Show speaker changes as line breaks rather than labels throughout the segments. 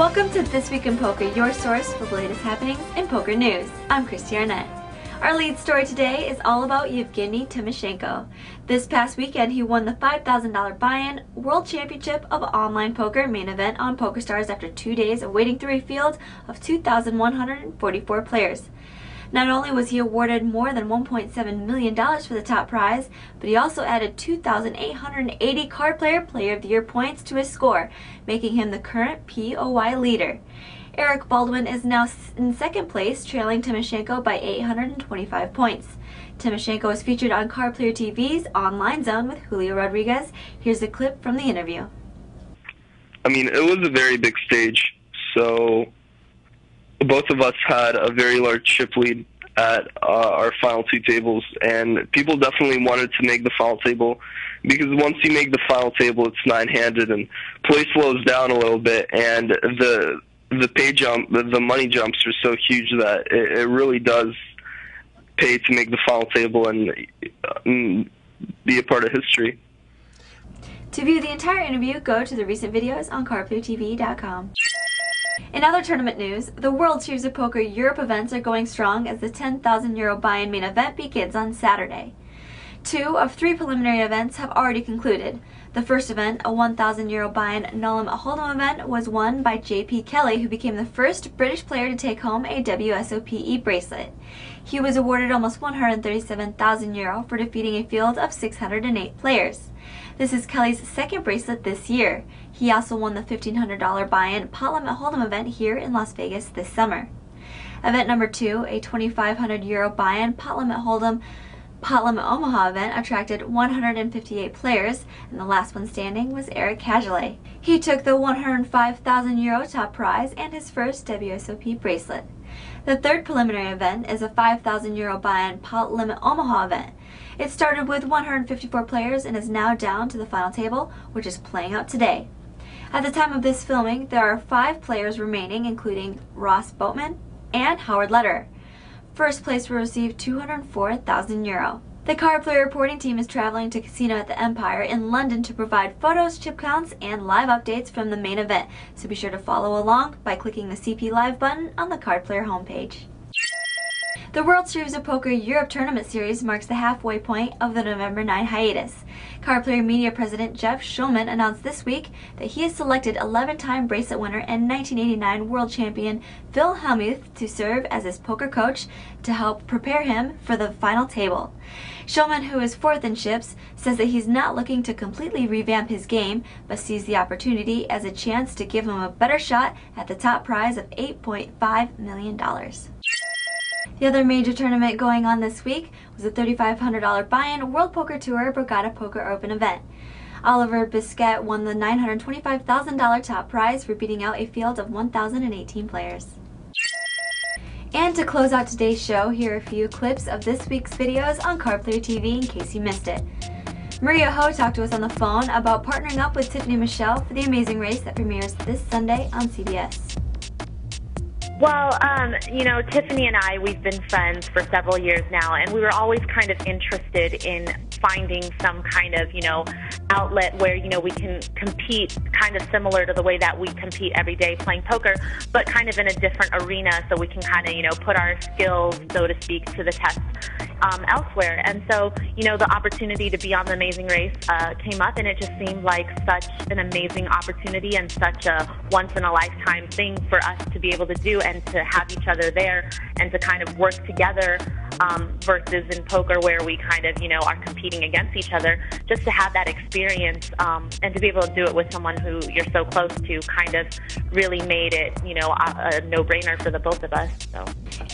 Welcome to This Week in Poker, your source for the latest happenings in poker news. I'm Christy Arnett. Our lead story today is all about Yevgeny Timoshenko. This past weekend, he won the $5,000 buy-in World Championship of Online Poker main event on PokerStars after 2 days of wading through a field of 2,144 players. Not only was he awarded more than $1.7 million for the top prize, but he also added 2,880 Card Player of the Year points to his score, making him the current POI leader. Eric Baldwin is now in second place, trailing Timoshenko by 825 points. Timoshenko is featured on Card Player TV's Online Zone with Julio Rodriguez. Here's a clip from the interview.
I mean, it was a very big stage, so both of us had a very large chip lead at our final two tables, and people definitely wanted to make the final table because once you make the final table, it's nine-handed and play slows down a little bit, and the pay jump, the money jumps are so huge that it really does pay to make the final table and be a part of history.
To view the entire interview, go to the recent videos on cardplayertv.com. In other tournament news, the World Series of Poker Europe events are going strong as the €10,000 buy-in main event begins on Saturday. 2 of 3 preliminary events have already concluded. The first event, a €1,000 buy-in no-limit hold'em event, was won by J.P. Kelly, who became the first British player to take home a WSOP bracelet. He was awarded almost €137,000 for defeating a field of 608 players. This is Kelly's second bracelet this year. He also won the $1,500 buy-in pot limit hold'em event here in Las Vegas this summer. Event number 2, a €2,500 buy-in pot limit hold'em Pot Limit Omaha event, attracted 158 players, and the last one standing was Eric Cagelet. He took the €105,000 top prize and his first WSOP bracelet. The third preliminary event is a €5,000 buy-in Pot Limit Omaha event. It started with 154 players and is now down to the final table, which is playing out today. At the time of this filming, there are 5 players remaining, including Ross Boatman and Howard Lederer. First place will receive €204,000. The Card Player reporting team is traveling to Casino at the Empire in London to provide photos, chip counts, and live updates from the main event, so be sure to follow along by clicking the CP Live button on the Card Player homepage. The World Series of Poker Europe Tournament Series marks the halfway point of the November 9 hiatus. Card Player Media President Jeff Schulman announced this week that he has selected 11-time bracelet winner and 1989 world champion Phil Hellmuth to serve as his poker coach to help prepare him for the final table. Schulman, who is 4th in chips, says that he's not looking to completely revamp his game, but sees the opportunity as a chance to give him a better shot at the top prize of $8.5 million. The other major tournament going on this week was the $3,500 buy-in World Poker Tour Borgata Poker Open event. Oliver Bisquet won the $925,000 top prize for beating out a field of 1,018 players. And to close out today's show, here are a few clips of this week's videos on Card Player TV in case you missed it. Maria Ho talked to us on the phone about partnering up with Tiffany Michelle for the Amazing Race that premieres this Sunday on CBS.
Well, you know, Tiffany and I, we've been friends for several years now, and we were always kind of interested in finding some kind of, outlet where, we can compete kind of similar to the way that we compete every day playing poker, but kind of in a different arena so we can kind of, put our skills, so to speak, to the test elsewhere. And so, the opportunity to be on The Amazing Race came up, and it just seemed like such an amazing opportunity and such a once-in-a-lifetime thing for us to be able to do and to have each other there and to kind of work together versus in poker where we kind of, are competing against each other. Just to have that experience and to be able to do it with someone who you're so close to kind of really made it, a no-brainer for the both of us. So.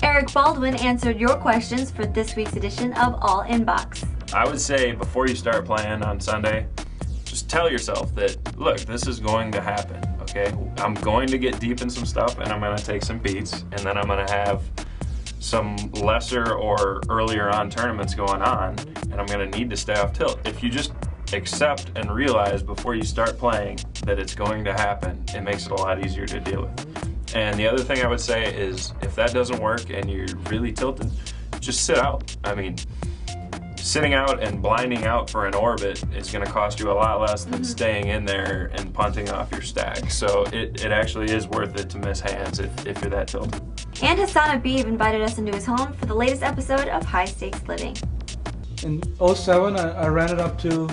Eric Baldwin answered your questions for this week's edition of All Inbox.
I would say before you start playing on Sunday, just tell yourself that, look, this is going to happen, okay? I'm going to get deep in some stuff and I'm going to take some beats, and then I'm going to have some lesser or earlier on tournaments going on, and I'm going to need to stay off tilt. If you just accept and realize before you start playing that it's going to happen, it makes it a lot easier to deal with. And the other thing I would say is if that doesn't work and you're really tilted, just sit out. I mean, sitting out and blinding out for an orbit is going to cost you a lot less than staying in there and punting off your stack. So it actually is worth it to miss hands if you're that tilted.
And Hassan Habib invited us into his home for the latest episode of High Stakes Living.
In 07, I ran it up to,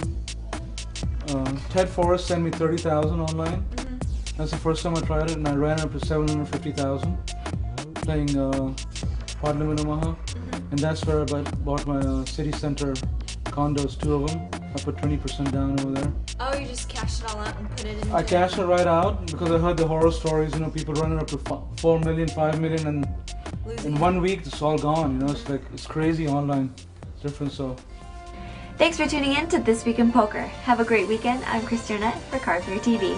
Ted Forrest sent me 30,000 online. That's the first time I tried it, and I ran it up to 750,000 playing Pod Limit Omaha. And that's where I bought my city center condos, 2 of them. I put 20% down over there.
Oh, you just cashed it all out and put it in?
I cashed it right out because I heard the horror stories, you know, people running up to 4 million, 5 million, and in 1 week it's all gone, you know, it's like, it's crazy online. It's different, so.
Thanks for tuning in to This Week in Poker. Have a great weekend. I'm Christy Arnett for Card Player TV.